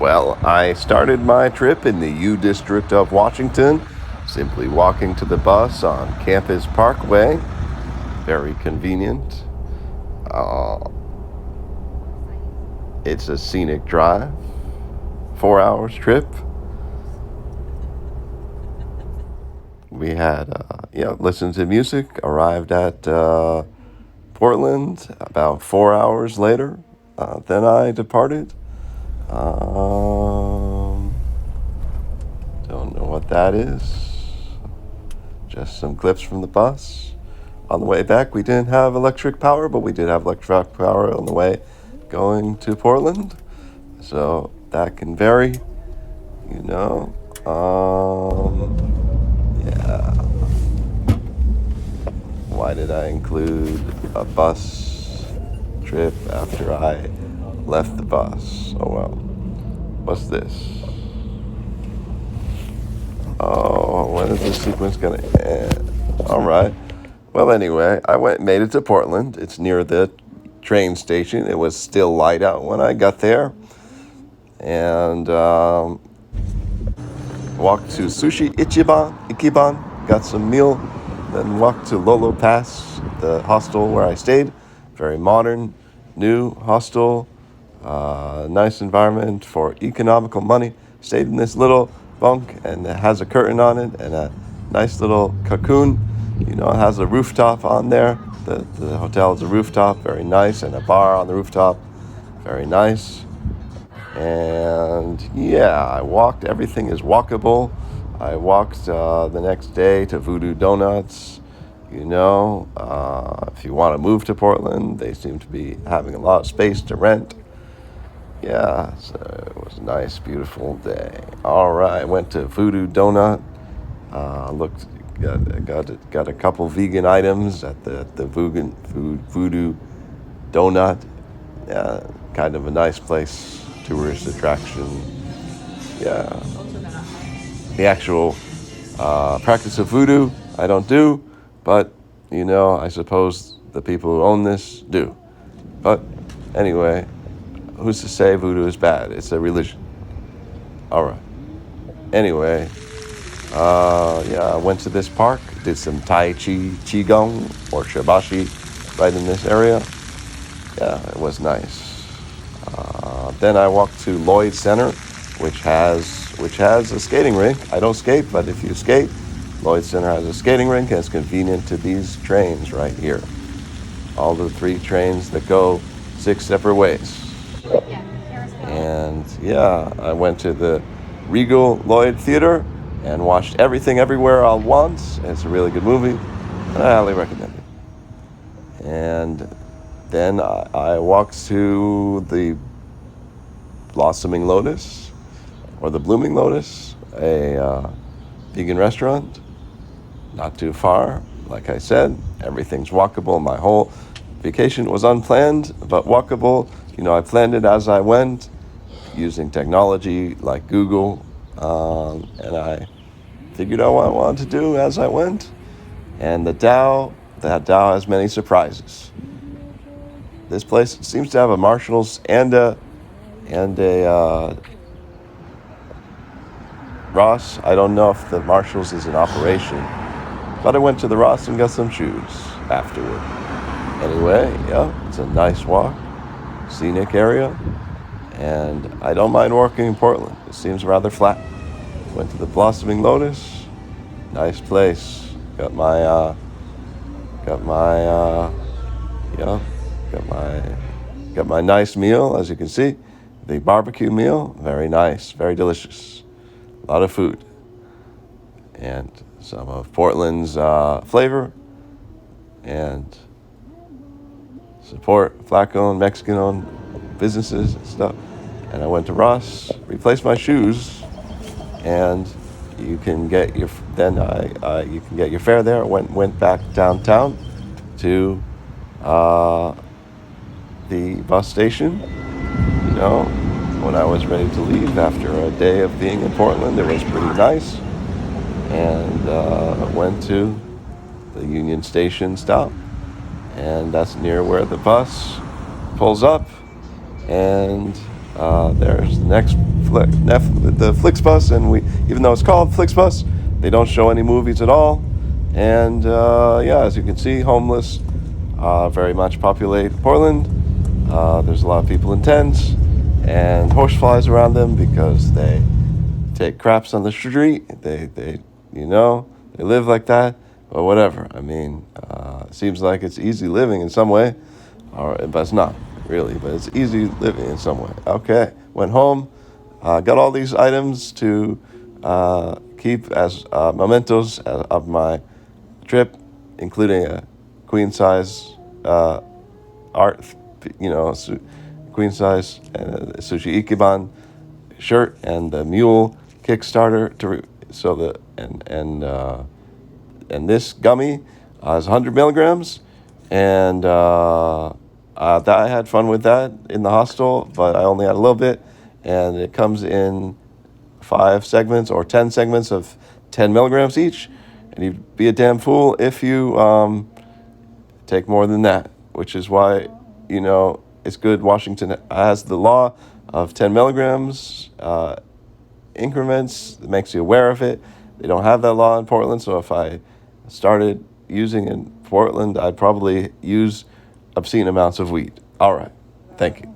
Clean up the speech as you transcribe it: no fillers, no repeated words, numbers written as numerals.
Well, I started my trip in the U District of Washington, simply walking to the bus on Campus Parkway. Very convenient. Uh, it's a scenic drive, 4 hours trip. We had, listened to music, arrived at Portland about 4 hours later. Then I departed. Um, don't know what that is. Just some clips from the bus. On the way back, we didn't have electric power, but we did have electric power on the way going to Portland. So that can vary, you know. Yeah. Why did I include a bus trip after I left the bus? Oh well. What's this? Oh, when is this sequence gonna end? All right. Well, anyway, made it to Portland. It's near the train station. It was still light out when I got there, and walked to Sushi Ichiban, got some meal, then walked to Lolo Pass, the hostel where I stayed. Very modern, new hostel, nice environment for economical money. Stayed in this little bunk, and it has a curtain on it and a nice little cocoon. You know, it has a rooftop on there. The hotel has a rooftop, very nice, and a bar on the rooftop, very nice. And yeah, I walked. Everything is walkable. I walked the next day to Voodoo Donuts. You know, if you want to move to Portland, they seem to be having a lot of space to rent. Yeah, so it was a nice, beautiful day. All right, went to Voodoo Donut. Got a couple vegan items at the Voodoo Donut. Yeah, kind of a nice place, tourist attraction. Yeah, the actual practice of voodoo I don't do, but you know, I suppose the people who own this do. But anyway, who's to say voodoo is bad? It's a religion. All right. Anyway, I went to this park, did some Tai Chi, Qigong, or Shibashi right in this area. Yeah, it was nice. Then I walked to Lloyd Center, which has a skating rink. I don't skate, but if you skate, Lloyd Center has a skating rink, and it's convenient to these trains right here. All the 3 trains that go 6 separate ways. And yeah, I went to the Regal Lloyd Theater and watched Everything Everywhere All at Once. It's a really good movie, and I highly recommend it. And then I walked to the Blossoming Lotus, or the Blooming Lotus, a vegan restaurant, not too far. Like I said, everything's walkable. My whole vacation was unplanned, but walkable. You know, I planned it as I went, using technology like Google, and I figured out what I wanted to do as I went. And that Tao has many surprises. This place seems to have a Marshalls and a Ross. I don't know if the Marshalls is in operation, but I went to the Ross and got some shoes afterward. Anyway, yeah, it's a nice walk, scenic area, and I don't mind walking in Portland. It seems rather flat. Went to the Blossoming Lotus, nice place. Got my nice meal, as you can see. The barbecue meal, very nice, very delicious. A lot of food. And some of Portland's flavor. And support Black-owned, Mexican-owned businesses and stuff. And I went to Ross, replaced my shoes, and you can get your fare there. Went back downtown to the bus station. You know, when I was ready to leave after a day of being in Portland, it was pretty nice, and went to the Union Station stop, and that's near where the bus pulls up, and There's the next the Flixbus, and even though it's called Flixbus, they don't show any movies at all. And yeah, as you can see, homeless very much populate Portland. There's a lot of people in tents and horseflies around them because they take craps on the street. They live like that. But whatever. I mean, it seems like it's easy living in some way, but it's not really. But it's easy living in some way. Okay, went home, got all these items to keep as mementos of my trip, including a queen size art, queen size sushi ikiban shirt and the mule Kickstarter and this gummy is 100 milligrams, and that I had fun with that in the hostel, but I only had a little bit, and it comes in 5 segments or 10 segments of 10 milligrams each, and you'd be a damn fool if you take more than that, which is why, it's good. Washington has the law of 10 milligrams increments that makes you aware of it. They don't have that law in Portland, so if I started using in Portland, I'd probably use obscene amounts of weed. All right. Thank you.